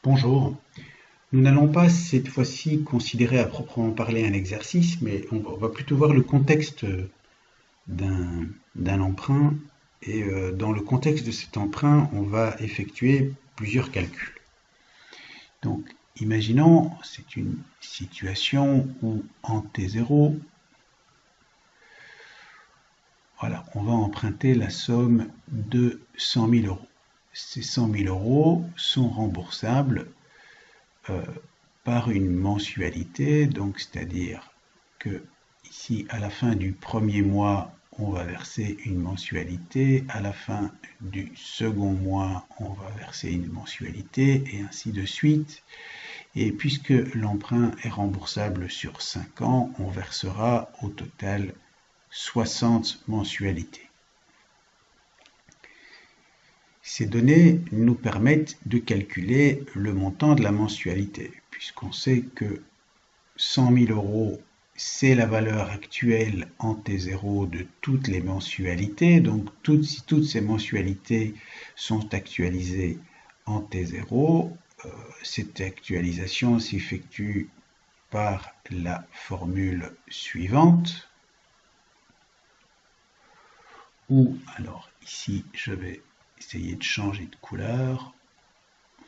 Bonjour. Nous n'allons pas cette fois-ci considérer à proprement parler un exercice, mais on va plutôt voir le contexte d'un emprunt. Et dans le contexte de cet emprunt, on va effectuer plusieurs calculs. Donc, imaginons, c'est une situation où en T0, voilà, on va emprunter la somme de 100 000 euros. Ces 100 000 euros sont remboursables par une mensualité, donc c'est-à-dire que ici à la fin du premier mois on va verser une mensualité, à la fin du second mois on va verser une mensualité et ainsi de suite. Et puisque l'emprunt est remboursable sur 5 ans, on versera au total 60 mensualités. Ces données nous permettent de calculer le montant de la mensualité, puisqu'on sait que 100 000 euros, c'est la valeur actuelle en T0 de toutes les mensualités. Donc, si toutes ces mensualités sont actualisées en T0, cette actualisation s'effectue par la formule suivante. Ou, alors ici, je vais essayer de changer de couleur.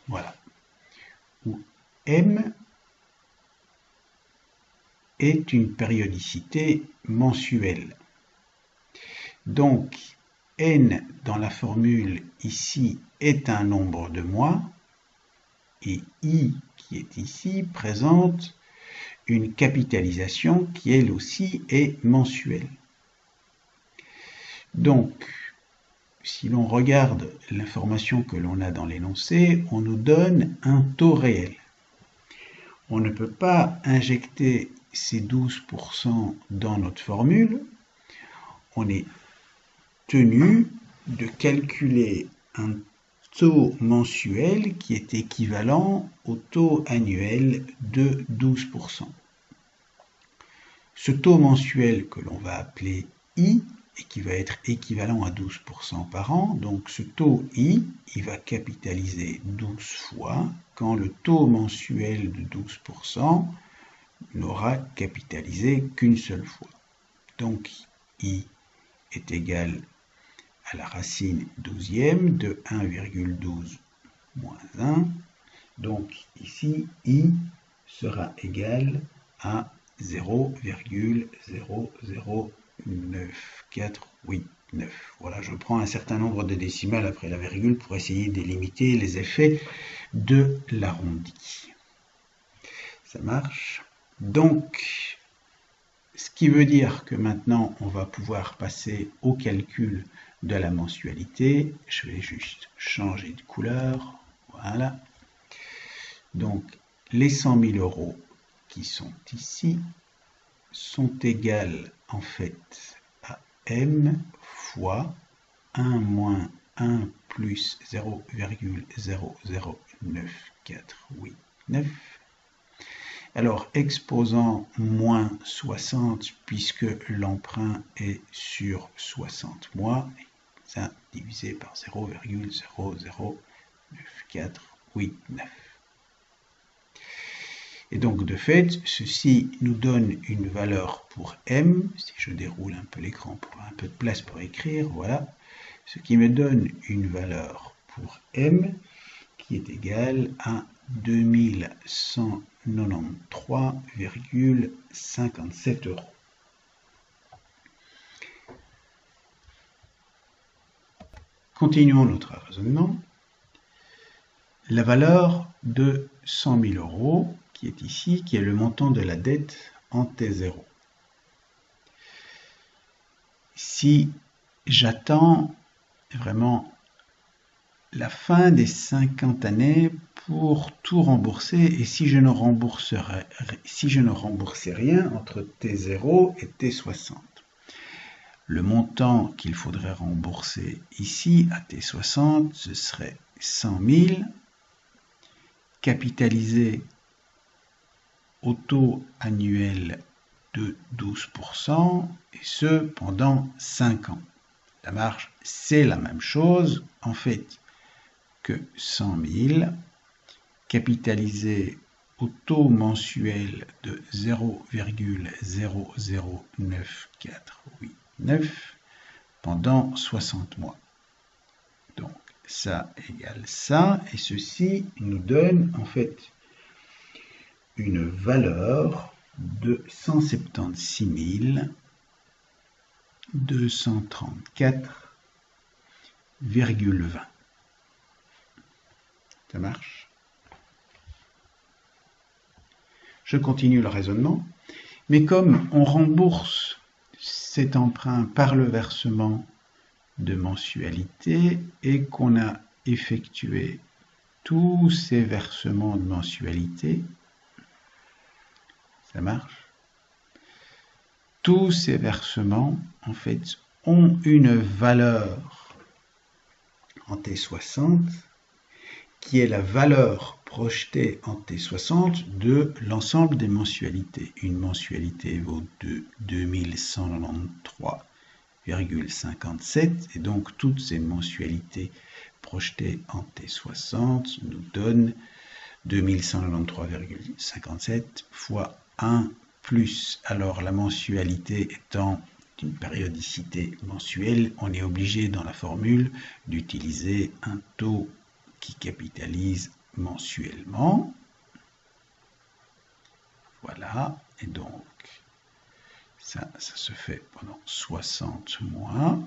Voilà. Où M est une périodicité mensuelle. Donc, n dans la formule ici est un nombre de mois et i qui est ici présente une capitalisation qui elle aussi est mensuelle. Donc, si l'on regarde l'information que l'on a dans l'énoncé, on nous donne un taux réel. On ne peut pas injecter ces 12% dans notre formule. On est tenu de calculer un taux mensuel qui est équivalent au taux annuel de 12%. Ce taux mensuel que l'on va appeler I et qui va être équivalent à 12% par an, donc ce taux I, il va capitaliser 12 fois quand le taux mensuel de 12% n'aura capitalisé qu'une seule fois. Donc I est égal à la racine 12e de 1,12 moins 1. Donc ici, I sera égal à 0,0094889. Voilà, je prends un certain nombre de décimales après la virgule pour essayer de limiter les effets de l'arrondi. Ça marche. Donc, ce qui veut dire que maintenant, on va pouvoir passer au calcul de la mensualité. Je vais juste changer de couleur. Voilà. Donc, les 100 000 euros qui sont ici sont égales en fait à M fois 1 moins 1 plus 0,0094889. Alors, exposant moins 60, puisque l'emprunt est sur 60 mois, ça divisé par 0,0094889. Et donc, de fait, ceci nous donne une valeur pour M. Si je déroule un peu l'écran pour avoir un peu de place pour écrire, voilà. Ce qui me donne une valeur pour M qui est égale à 2193,57 euros. Continuons notre raisonnement. La valeur de 100 000 euros, qui est ici, qui est le montant de la dette en T0. Si j'attends vraiment la fin des 50 années pour tout rembourser, et si je ne remboursais rien entre T0 et T60. Le montant qu'il faudrait rembourser ici à T60, ce serait 100 000, capitalisé au taux annuel de 12%, et ce pendant 5 ans. La marge, c'est la même chose, en fait, que 100 000 capitalisé au taux mensuel de 0,009489 pendant 60 mois. Donc ça égale ça, et ceci nous donne en fait une valeur de 176 234,20. Ça marche? Je continue le raisonnement, mais comme on rembourse cet emprunt par le versement de mensualité et qu'on a effectué tous ces versements de mensualité, ça marche? Tous ces versements, en fait, ont une valeur en T60 qui est la valeur projetée en T60 de l'ensemble des mensualités. Une mensualité vaut 2193,57 et donc toutes ces mensualités projetées en T60 nous donnent 2193,57 fois 1 plus. Alors la mensualité étant d'une périodicité mensuelle, on est obligé dans la formule d'utiliser un taux qui capitalise mensuellement. Voilà, et donc ça se fait pendant 60 mois.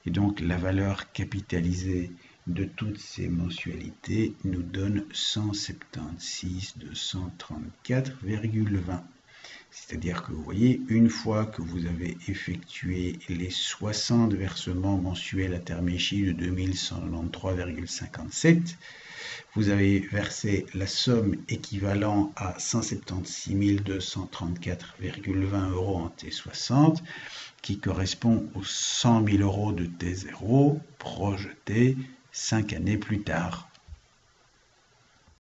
Et donc la valeur capitalisée de toutes ces mensualités nous donne 176 234,20. C'est-à-dire que vous voyez, une fois que vous avez effectué les 60 versements mensuels à terme échu de 2193,57, vous avez versé la somme équivalente à 176 234,20 € en T60, qui correspond aux 100 000 € de T0 projetés 5 années plus tard.